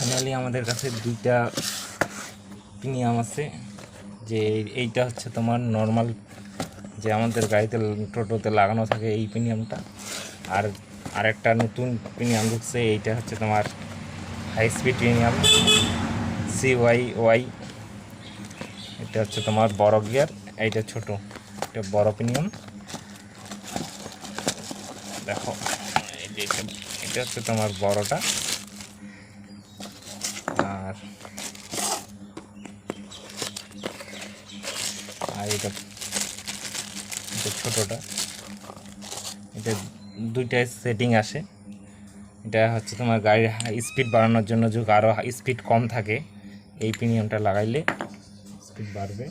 Finally আমাদের কাছে দুইটা প্রিমিয়াম আছে। যে এইটা হচ্ছে তোমার নর্মাল যে আমাদের গাড়িতে টোটোতে লাগানো থাকে এই প্রিমিয়ামটা, আর আরেকটা নতুন প্রিমিয়াম ঢুকছে, এইটা হচ্ছে তোমার হাই স্পিড প্রিমিয়াম CYY। এটা হচ্ছে তোমার বড় গিয়ার, এইটা ছোট, এটা বড় প্রিমিয়াম। দেখো এটা হচ্ছে তোমার বড়টা, আর আর এটা ছোটোটা। এটা দুইটাই সেটিং আসে। এটা হচ্ছে তোমার গাড়ির স্পিড বাড়ানোর জন্য, যদি আরও স্পিড কম থাকে এই প্রিমিয়ামটা লাগাইলে স্পিড বাড়বে।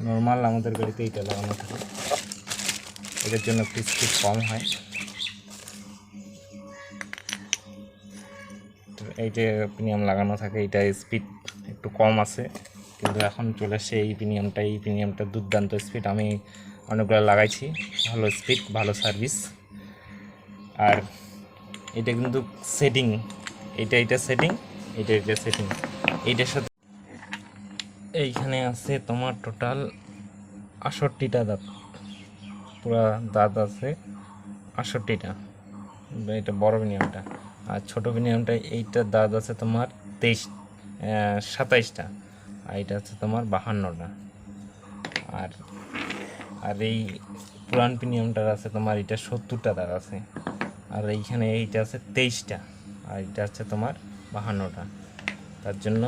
নর্মাল আমাদের গাড়িতে এইটা লাগানো থাকে, এটার জন্য একটু স্পিড কম হয়। এইটা প্রিমিয়াম লাগানো থাকে, এইটা স্পিড একটু কম আছে, কিন্তু এখন চলে আসছে এই প্রিমিয়ামটা। এই প্রিমিয়ামটা দুর্দান্ত স্পিড, আমি অনেকগুলো লাগাইছি, ভালো স্পিড, ভালো সার্ভিস। আর এটা কিন্তু সেটিং, এইটা সেটিং, এটা সেটিং। এইটার সাথে এইখানে আছে তোমার টোটাল 68টা দাঁত, পুরা দাঁত আছে 68টা, এটা বড় প্রিমিয়ামটা। আর ছোটো প্রিমিয়ামটা এইটার দাঁত আছে তোমার 27টা, আর এটা হচ্ছে তোমার 52টা। আর আর এই পুরান প্রিমিয়ামটার আছে তোমার এটা 70টা দাঁত আছে, আর এইখানে এইটা আছে 23টা, আর এটা হচ্ছে তোমার 52টা। তার জন্য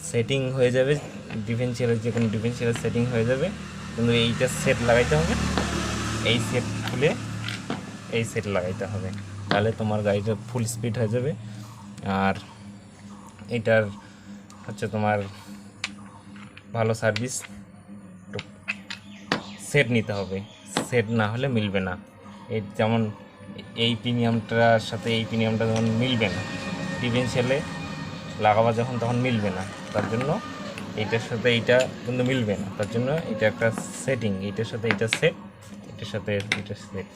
সেটিং হয়ে যাবে ডিফারেন্সিয়ালের, যে কোনো ডিফারেন্সিয়ালের সেটিং হয়ে যাবে, কিন্তু এইটা সেট লাগাইতে হবে, এই সেট খুলে এই সেট লাগাইতে হবে, তাহলে তোমার গাড়িটা ফুল স্পিড হয়ে যাবে। আর এটার হচ্ছে তোমার ভালো সার্ভিস, সেট নিতে হবে, সেট না হলে মিলবে না। এই যেমন এই প্রিমিয়ামটার সাথে এই প্রিমিয়ামটা যখন মিলবে না, ডিফারেন্সিয়ালে লাগাবা যখন, তখন মিলবে না। তার জন্য এইটার সাথে এইটা কিন্তু মিলবে না, তার জন্য এটা একটা সেটিং, এইটার সাথে এইটা সেট, এটার সাথে এটা সেট।